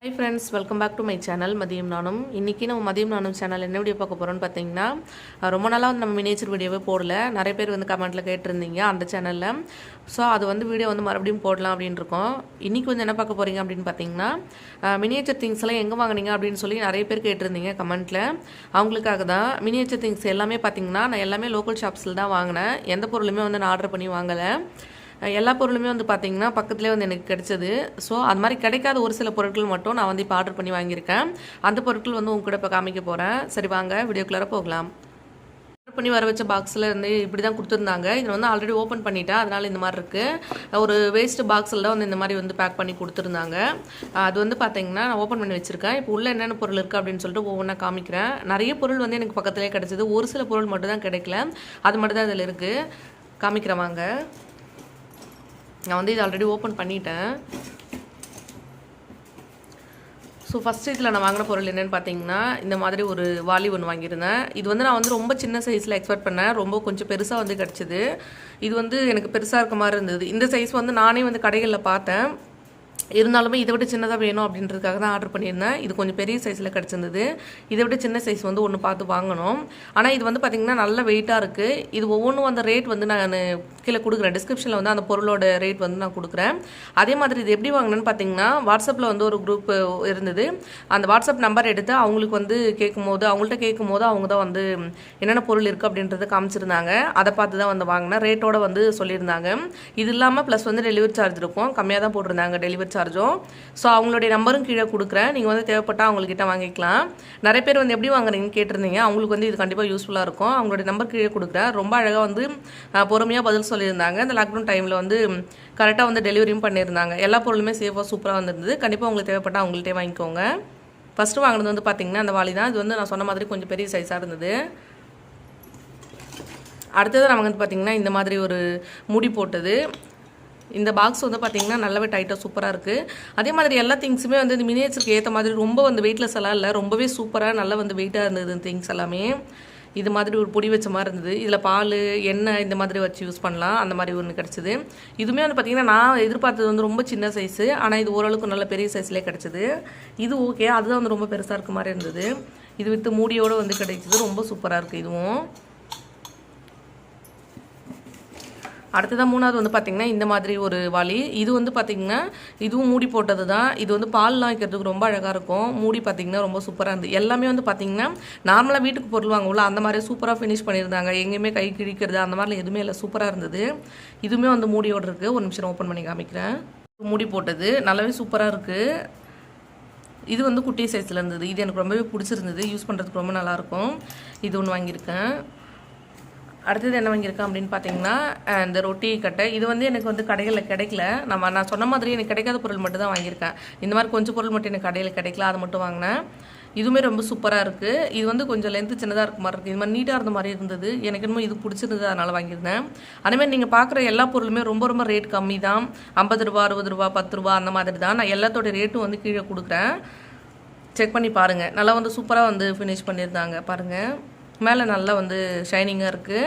Hi friends, welcome back to my channel mathiyum naanum. இன்னைக்கு நம்ம mathiyum naanum channel என்ன video பார்க்க போறோம்னு பாத்தீங்கன்னா ரொம்ப நாளா வந்து நம்ம மினியேச்சர் வீடியோவே போடல. நிறைய பேர் வந்து கமெண்ட்ல கேட்டிருந்தீங்க அந்த சேனல்ல. சோ அது வந்து வீடியோ வந்து மறுபடியும் போடலாம் அப்படினு இருக்கோம். இன்னைக்கு வந்து என்ன பார்க்க போறீங்க அப்படினு பாத்தீங்கன்னா மினியேச்சர் திங்ஸ் எல்லாம் எங்க வாங்குனீங்க அப்படினு சொல்லி நிறைய பேர் கேட்டிருந்தீங்க கமெண்ட்ல. அவங்களுக்காக தான் மினியேச்சர் திங்ஸ் எல்லாமே பாத்தீங்கன்னா நான் எல்லாமே லோக்கல் ஷாப்ஸ்ல தான் வாங்குனேன். எந்த பொருளுமே வந்து நான் ஆர்டர் பண்ணி வாங்கல. எல்லா பொருளுமே வந்து பார்த்தீங்கன்னா பக்கத்துலேயே வந்து எனக்கு கிடைச்சது. ஸோ அது மாதிரி கிடைக்காத ஒரு சில பொருட்கள் மட்டும் நான் வந்து இப்போ ஆர்டர் பண்ணி வாங்கியிருக்கேன். அந்த பொருட்கள் வந்து உங்க கூட இப்போ காமிக்க போகிறேன். சரி வாங்க வீடியோக்குள்ளார போகலாம். ஆர்டர் பண்ணி வர வச்ச பாக்ஸில் இருந்து இப்படி தான் கொடுத்துருந்தாங்க. இதில் வந்து ஆல்ரெடி ஓப்பன் பண்ணிட்டேன், அதனால் இந்த மாதிரி இருக்குது. ஒரு வேஸ்ட் பாக்ஸில் தான் வந்து இந்த மாதிரி வந்து பேக் பண்ணி கொடுத்துருந்தாங்க. அது வந்து பார்த்தீங்கன்னா நான் ஓப்பன் பண்ணி வச்சுருக்கேன். இப்போ உள்ள என்னென்ன பொருள் இருக்குது அப்படின்னு சொல்லிட்டு ஒவ்வொன்றா காமிக்கிறேன். நிறைய பொருள் வந்து எனக்கு பக்கத்துலேயே கிடைச்சிது. ஒரு சில பொருள் மட்டும் தான் கிடைக்கல. அது மட்டும் தான் இதில் இருக்குது. காமிக்கிறேன் வாங்க. நான் வந்து இது ஆல்ரெடி ஓப்பன் பண்ணிட்டேன். ஸோ ஃபஸ்ட்டு இதில் நான் வாங்கின பொருள் என்னென்னு பார்த்தீங்கன்னா இந்த மாதிரி ஒரு வாளி ஒன்று வாங்கியிருந்தேன். இது வந்து நான் வந்து ரொம்ப சின்ன சைஸில் எக்ஸ்பெக்ட் பண்ணேன். ரொம்ப கொஞ்சம் பெருசாக வந்து கிடச்சிது. இது வந்து எனக்கு பெருசாக இருக்க மாதிரி இருந்தது. இந்த சைஸ் வந்து நானே வந்து கடைகளில் பார்த்தேன். இருந்தாலுமே இதை விட சின்னதாக வேணும் அப்படின்றதுக்காக தான் ஆர்டர் பண்ணியிருந்தேன். இது கொஞ்சம் பெரிய சைஸில் கிடச்சிருந்தது. இதை விட சின்ன சைஸ் வந்து ஒன்று பார்த்து வாங்கணும். ஆனால் இது வந்து பார்த்திங்கன்னா நல்ல வெயிட்டாக இருக்குது. இது ஒவ்வொன்றும் அந்த ரேட் வந்து நான் கீழே கொடுக்குறேன். டிஸ்கிரிப்ஷனில் வந்து அந்த பொருளோட ரேட் வந்து நான் கொடுக்குறேன். அதே மாதிரி இது எப்படி வாங்கினேன்னு பார்த்தீங்கன்னா வாட்ஸ்அப்பில் வந்து ஒரு குரூப் இருந்தது. அந்த வாட்ஸ்அப் நம்பர் எடுத்து அவங்களுக்கு வந்து அவங்கள்ட்ட கேட்கும்போது அவங்க தான் வந்து என்னென்ன பொருள் இருக்குது அப்படின்றத காமிச்சிருந்தாங்க. அதை பார்த்து தான் வந்து வாங்கினேன். ரேட்டோட வந்து சொல்லியிருந்தாங்க. இது இல்லாமல் ப்ளஸ் வந்து டெலிவரி சார்ஜ் இருக்கும். கம்மியாக தான் போட்டிருந்தாங்க டெலிவரி சார்ஜும். ஸோ அவங்களுடைய நம்பரும் கீழே கொடுக்குறேன். நீங்கள் வந்து தேவைப்பட்டால் அவங்கக்கிட்ட வாங்கிக்கலாம். நிறைய பேர் வந்து எப்படி வாங்குறீங்கன்னு கேட்டிருந்தீங்க. அவங்களுக்கு வந்து இது கண்டிப்பாக யூஸ்ஃபுல்லாக இருக்கும். அவங்களுடைய நம்பர் கீழே கொடுக்குறேன். ரொம்ப அழகாக வந்து பொறுமையாக பதில் சொல்லியிருந்தாங்க. இந்த லாக்டவுன் டைமில் வந்து கரெக்டாக வந்து டெலிவரியும் பண்ணியிருந்தாங்க. எல்லா பொருளுமே சேஃபாக சூப்பராக வந்துருந்தது. கண்டிப்பாக உங்களுக்கு தேவைப்பட்டால் அவங்கள்ட்டே வாங்கிக்கோங்க. ஃபஸ்ட்டு வாங்கினது வந்து பார்த்தீங்கன்னா அந்த வாளி தான். இது வந்து நான் சொன்ன மாதிரி கொஞ்சம் பெரிய சைஸாக இருந்தது. அடுத்தது நமக்கு வந்து பார்த்திங்கன்னா இந்த மாதிரி ஒரு முடி போட்டது. இந்த பாக்ஸ் வந்து பார்த்திங்கன்னா நல்லாவே டைட்டாக சூப்பராக இருக்குது. அதே மாதிரி எல்லா திங்ஸுமே வந்து இந்த மினியேச்சருக்கு ஏற்ற மாதிரி ரொம்ப வந்து வெயிட்லெஸ் எல்லாம் இல்லை. ரொம்பவே சூப்பராக நல்லா வந்து வெயிட்டாக இருந்தது இந்த திங்ஸ் எல்லாமே. இது மாதிரி ஒரு பொடி வச்ச மாதிரி இருந்தது. இதில் பால் எண்ணெய் இந்த மாதிரி வச்சு யூஸ் பண்ணலாம். அந்த மாதிரி ஒன்று கிடச்சிது. இதுவுமே வந்து பார்த்திங்கன்னா நான் எதிர்பார்த்தது வந்து ரொம்ப சின்ன சைஸு. ஆனால் இது ஓரளவுக்கு நல்ல பெரிய சைஸ்லேயே கிடச்சிது. இது ஓகே. அதுதான் வந்து ரொம்ப பெருசாக இருக்க மாதிரி இருந்தது. இது வித்து மூடியோடு வந்து கிடைச்சிது. ரொம்ப சூப்பராக இருக்குது இதுவும். அடுத்ததான் மூணாவது வந்து பார்த்திங்கன்னா இந்த மாதிரி ஒரு வாளி. இது வந்து பார்த்திங்கன்னா இதுவும் மூடி போட்டது தான். இது வந்து பால்லாம் வைக்கிறதுக்கு ரொம்ப அழகாக இருக்கும். மூடி பார்த்திங்கன்னா ரொம்ப சூப்பராக இருந்தது. எல்லாமே வந்து பார்த்திங்கன்னா நார்மலாக வீட்டுக்கு பொருள் வாங்குவோம்ல அந்த மாதிரி சூப்பராக ஃபினிஷ் பண்ணியிருந்தாங்க. எங்கேயுமே கை கிழிக்கிறது அந்த மாதிரிலாம் எதுவுமே இல்லை. சூப்பராக இருந்தது. இதுவுமே வந்து மூடியோடு இருக்குது. ஒரு நிமிஷம் ஓப்பன் பண்ணி காமிக்கிறேன். மூடி போட்டது நல்லாவே சூப்பராக இருக்குது. இது வந்து குட்டி சைஸில் இருந்தது. இது எனக்கு ரொம்பவே பிடிச்சிருந்தது. யூஸ் பண்ணுறதுக்கு ரொம்ப நல்லாயிருக்கும். இது ஒன்று வாங்கியிருக்கேன். அடுத்தது என்ன வாங்கியிருக்கேன் அப்படின்னு பார்த்தீங்கன்னா இந்த ரொட்டி கட்டை. இது வந்து எனக்கு வந்து கடைகளில் கிடைக்கல. நான் சொன்ன மாதிரி எனக்கு கிடைக்காத பொருள் மட்டும் தான் வாங்கியிருக்கேன். இந்த மாதிரி கொஞ்சம் பொருள் மட்டும் எனக்கு கடையில் கிடைக்கல. அதை மட்டும் வாங்கினேன். இதுவுமே ரொம்ப சூப்பராக இருக்குது. இது வந்து கொஞ்சம் லென்த்து சின்னதாக இருக்க மாதிரி இருக்குது. இது மாதிரி நீட்டாக இருந்த மாதிரி இருந்தது. எனக்கு இன்னும் இது பிடிச்சிருந்தது, அதனால் வாங்கியிருந்தேன். அதேமாதிரி நீங்கள் பார்க்குற எல்லா பொருளுமே ரொம்ப ரொம்ப ரேட் கம்மி தான். 50 ரூபா 60 ரூபா 10 ரூபா அந்த மாதிரி தான். நான் எல்லாத்தோட ரேட்டும் வந்து கீழே கொடுக்குறேன். செக் பண்ணி பாருங்கள். நல்லா வந்து சூப்பராக வந்து ஃபினிஷ் பண்ணியிருந்தாங்க பாருங்கள். மேலே நல்லா வந்து ஷைனிங்காக இருக்குது.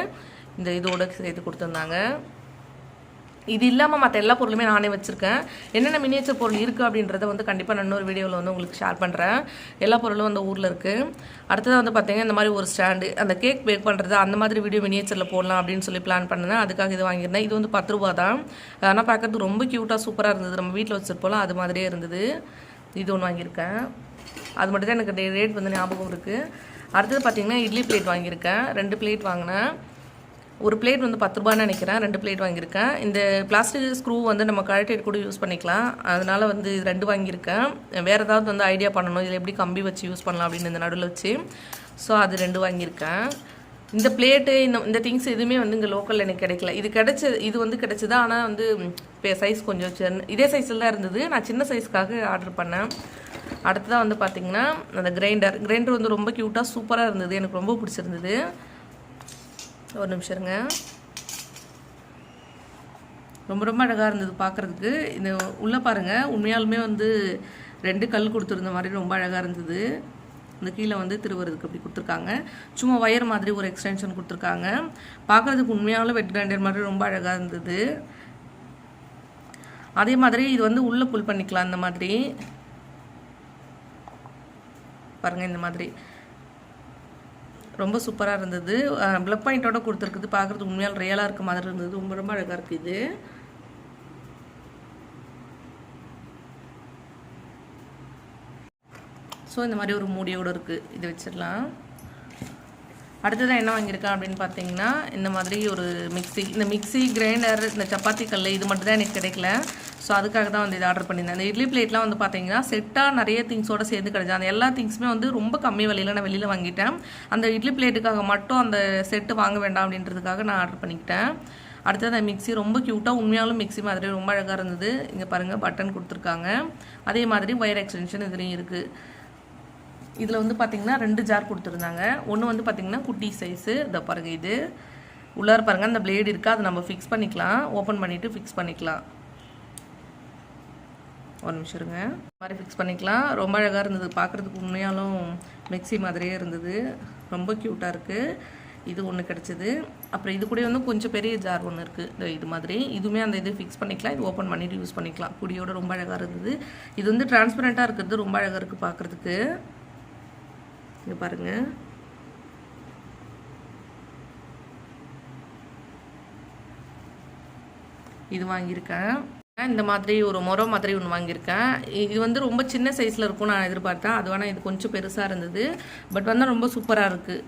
இந்த இதோட சேர்த்து கொடுத்துருந்தாங்க. இது இல்லாமல் மற்ற எல்லா பொருளுமே நானே வச்சுருக்கேன். என்னென்ன மினியேச்சர் பொருள் இருக்குது அப்படின்றத வந்து கண்டிப்பாக நான் இன்னொரு வீடியோவில் வந்து உங்களுக்கு ஷேர் பண்ணுறேன். எல்லா பொருளும் வந்து ஊரில் இருக்குது. அடுத்ததாக வந்து பார்த்தீங்கன்னா இந்த மாதிரி ஒரு ஸ்டாண்டு. அந்த கேக் பேக் பண்ணுறது அந்த மாதிரி வீடியோ மினியேச்சரில் போடலாம் அப்படின்னு சொல்லி பிளான் பண்ணேன். அதுக்காக இது வாங்கியிருந்தேன். இது வந்து 10 ரூபா தான். ஆனால் பார்க்கறதுக்கு ரொம்ப க்யூட்டாக சூப்பராக இருந்தது. நம்ம வீட்டில் வச்சுருப்போம் அது மாதிரியே இருந்தது. இது ஒன்று வாங்கியிருக்கேன். அது மட்டும் தான் எனக்கு ரேட் வந்து ஞாபகம் இருக்குது. அடுத்தது பார்த்திங்கன்னா இட்லி பிளேட் வாங்கியிருக்கேன். 2 பிளேட் வாங்கினேன். ஒரு பிளேட் வந்து 10 ரூபான்னு நினைக்கிறேன். 2 பிளேட் வாங்கியிருக்கேன். இந்த பிளாஸ்டிக் ஸ்க்ரூ வந்து நம்ம கழட்டிட்டு கூட யூஸ் பண்ணிக்கலாம். அதனால் வந்து 2 வாங்கியிருக்கேன். வேறு ஏதாவது வந்து ஐடியா பண்ணணும் இதில் எப்படி கம்பி வச்சு யூஸ் பண்ணலாம் அப்படின்னு இந்த நடுவில் வச்சு. ஸோ அது 2 வாங்கியிருக்கேன். இந்த பிளேட்டு இந்த திங்ஸ் எதுவுமே வந்து இங்கே லோக்கலில் எனக்கு கிடைக்கல. இது வந்து கிடைச்சிது. ஆனால் வந்து சைஸ் கொஞ்சம் இதே சைஸில் தான் இருந்தது. நான் சின்ன சைஸ்க்காக ஆர்டர் பண்ணேன். அடுத்ததாக வந்து பார்த்திங்கன்னா அந்த கிரைண்டர் வந்து ரொம்ப க்யூட்டாக சூப்பராக இருந்தது. எனக்கு ரொம்ப பிடிச்சிருந்தது. ஒரு நிமிஷம் இருங்க. ரொம்ப ரொம்ப அழகாக இருந்தது பார்க்குறதுக்கு. இந்த உள்ளே பாருங்கள். உண்மையாலுமே வந்து 2 கல் கொடுத்துருந்த மாதிரி ரொம்ப அழகாக இருந்தது. இந்த கீழே வந்து திருவுறதுக்கு அப்படி கொடுத்துருக்காங்க. சும்மா ஒயர் மாதிரி ஒரு எக்ஸ்டென்ஷன் கொடுத்துருக்காங்க. பார்க்குறதுக்கு உண்மையாலும் வெட் கிரைண்டர் மாதிரி ரொம்ப அழகாக இருந்தது. அதே மாதிரி இது வந்து உள்ளே புல் பண்ணிக்கலாம். இந்த மாதிரி பாருங்கள் இந்த மாதிரி ரொம்ப சூப்பராக இருந்தது. ப்ளக் பாயிண்ட்டோட கொடுத்துருக்குது. பார்க்குறதுக்கு உண்மையால் ரியலாக இருக்க மாதிரி இருந்தது. ரொம்ப ரொம்ப அழகாக இருக்குது இது. ஸோ இந்த மாதிரி ஒரு மூடியோடு இருக்குது. இது வச்சிடலாம். அடுத்ததான் என்ன வாங்கியிருக்கேன் அப்படின்னு பார்த்தீங்கன்னா இந்த மாதிரி ஒரு மிக்ஸி. இந்த மிக்ஸி, கிரைண்டர், இந்த சப்பாத்தி கல் இது மட்டும் தான் எனக்கு கிடைக்கல. ஸோ அதுக்காக தான் வந்து இது ஆர்டர் பண்ணியிருந்தேன். அந்த இட்லி பிளேட்லாம் வந்து பார்த்தீங்கன்னா செட்டாக நிறைய திங்ஸோடு சேர்ந்து கிடைச்சா அந்த எல்லா திங்ஸுமே வந்து ரொம்ப கம்மி விலையில் நான் வெளியில் வாங்கிட்டேன். அந்த இட்லி பிளேட்டுக்காக மட்டும் அந்த செட்டு வாங்க வேண்டாம் அப்படின்றதுக்காக நான் ஆர்டர் பண்ணிக்கிட்டேன். அடுத்தது அந்த மிக்ஸி ரொம்ப க்யூட்டாக, உண்மையாலும் மிக்ஸி மாதிரி ரொம்ப அழகாக இருந்தது. இங்கே பாருங்கள் பட்டன் கொடுத்துருக்காங்க. அதே மாதிரி ஒயர் எக்ஸ்டென்ஷன் இதுலேயும் இருக்குது. இதில் வந்து பார்த்திங்கன்னா 2 ஜார் கொடுத்துருந்தாங்க. ஒன்று வந்து பார்த்திங்கன்னா குட்டி சைஸு. இதை பாருங்கள், இது உள்ளார பாருங்கள் அந்த பிளேடு இருக்குது. அதை நம்ம ஃபிக்ஸ் பண்ணிக்கலாம். ஓப்பன் பண்ணிவிட்டு ஃபிக்ஸ் பண்ணிக்கலாம். ஒரு நிமிஷம் இருங்க. இந்த மாதிரி ஃபிக்ஸ் பண்ணிக்கலாம். ரொம்ப அழகாக இருந்தது. பார்க்குறதுக்கு உண்மையாலும் மிக்ஸி மாதிரியே இருந்தது. ரொம்ப க்யூட்டாக இருக்குது. இது ஒன்று கிடச்சிது. அப்புறம் இது கூட வந்து கொஞ்சம் பெரிய ஜார் ஒன்று இருக்குது. இது மாதிரி இதுவுமே அந்த இது ஃபிக்ஸ் பண்ணிக்கலாம். இது ஓப்பன் பண்ணிவிட்டு யூஸ் பண்ணிக்கலாம். குடியோட ரொம்ப அழகாக இருந்தது. இது வந்து டிரான்ஸ்பரண்ட்டாக இருக்கிறது. ரொம்ப அழகாக இருக்குது பார்க்குறதுக்கு. இங்கே பாருங்கள். இது வாங்கியிருக்கேன். இந்த மாதிரி ஒரு முறை மாதிரி ஒன்று வாங்கியிருக்கேன். இது வந்து ரொம்ப சின்ன சைஸில் இருக்கும் நான் எதிர்பார்த்தேன். அது வேணால் இது கொஞ்சம் பெருசாக இருந்தது. பட் வந்து ரொம்ப சூப்பராக இருக்குது.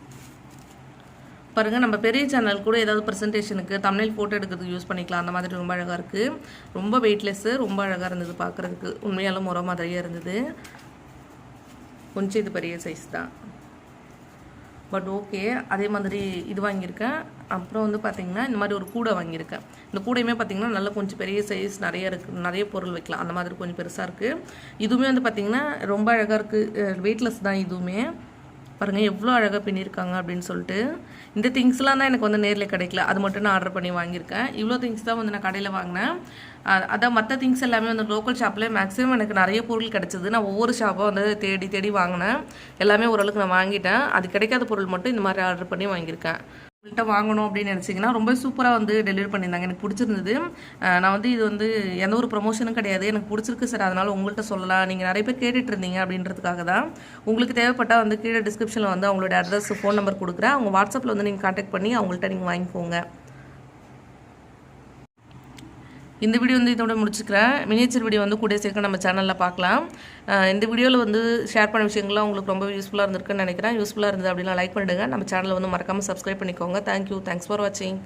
பாருங்கள், நம்ம பெரிய சேனல் கூட ஏதாவது ப்ரெசன்டேஷனுக்கு தம்ப்நெயில் ஃபோட்டோ எடுக்கிறதுக்கு யூஸ் பண்ணிக்கலாம். அந்த மாதிரி ரொம்ப அழகாக இருக்குது. ரொம்ப வெயிட்லெஸ்ஸு, ரொம்ப அழகாக இருந்தது பார்க்குறதுக்கு. உண்மையாலும் முறை மாதிரியே இருந்தது. கொஞ்சம் இது பெரிய சைஸ் தான், பட் ஓகே. அதே மாதிரி இது வாங்கியிருக்கேன். அப்புறம் வந்து பார்த்திங்கன்னா இந்த மாதிரி ஒரு கூடை வாங்கியிருக்கேன். இந்த கூடையுமே பார்த்திங்கன்னா நல்லா கொஞ்சம் பெரிய சைஸ், நிறைய இருக்குது, நிறைய பொருள் வைக்கலாம். அந்த மாதிரி கொஞ்சம் பெருசாக இருக்குது. இதுவுமே வந்து பார்த்திங்கன்னா ரொம்ப அழகாக இருக்குது. வெயிட்லெஸ் தான் இதுவுமே. பாருங்கள் எவ்வளோ அழகாக பின்னிருக்காங்க அப்படின்னு சொல்லிட்டு. இந்த திங்ஸ்லாம் தான் எனக்கு வந்து நேரில் கிடைக்கல. அது மட்டும் நான் ஆர்டர் பண்ணி வாங்கியிருக்கேன். இவ்வளோ திங்ஸ் தான் வந்து நான் கடையில் வாங்கினேன். அதான் மற்ற திங்ஸ் எல்லாமே வந்து லோக்கல் ஷாப்பில் மேக்ஸிமம் எனக்கு நிறைய பொருள் கிடச்சிது. நான் ஒவ்வொரு ஷாப்பாக வந்து தேடி தேடி வாங்கினேன். எல்லாமே ஓரளவுக்கு நான் வாங்கிட்டேன். அது கிடைக்காத பொருள் மட்டும் இந்த மாதிரி ஆர்டர் பண்ணி வாங்கியிருக்கேன். உங்கள்கிட்ட வாங்கணும் அப்படின்னு நினச்சிங்கன்னா ரொம்ப சூப்பராக வந்து டெலிவரி பண்ணியிருந்தாங்க. எனக்கு பிடிச்சிருந்தது. நான் வந்து இது வந்து எந்த ஒரு ப்ரொமோஷனும் கிடையாது. எனக்கு பிடிச்சிருக்கு சார், அதனால் உங்கள்கிட்ட சொல்லலாம். நீங்கள் நிறைய பேர் கேட்டுட்டு இருந்தீங்க அப்படின்றதுக்காக தான். உங்களுக்கு தேவைப்பட்டால் வந்து கீழே டிஸ்கிரிப்ஷனில் வந்து அவங்களோட அட்ரஸ், ஃபோன் நம்பர் கொடுக்குறேன். அவங்க வாட்ஸ்அப்பில் வந்து நீங்கள் கான்டாக்ட் பண்ணி அவங்கள்ட்ட நீங்கள் வாங்கிக்கோங்க. இந்த வீடியோ வந்து இதோட முடிச்சுக்கிறேன். மினியேச்சர் வீடியோ வந்து கூட சேர்க்க நம்ம சேனலில் பார்க்கலாம். இந்த வீடியோவில் வந்து ஷேர் பண்ண விஷயங்கள்லாம் உங்களுக்கு ரொம்ப யூஸ்ஃபுல்லாக இருந்திருக்குன்னு நினைக்கிறேன். யூஸ்ஃபுல்லாக இருந்தது அப்படின்னா லைக் பண்ணிவிடுங்க. நம்ம சேனலை வந்து மறக்காமல் சப்ஸ்கிரைப் பண்ணிக்கோங்க. தேங்க்யூ. தேங்க்ஸ் ஃபார் வாட்சிங்.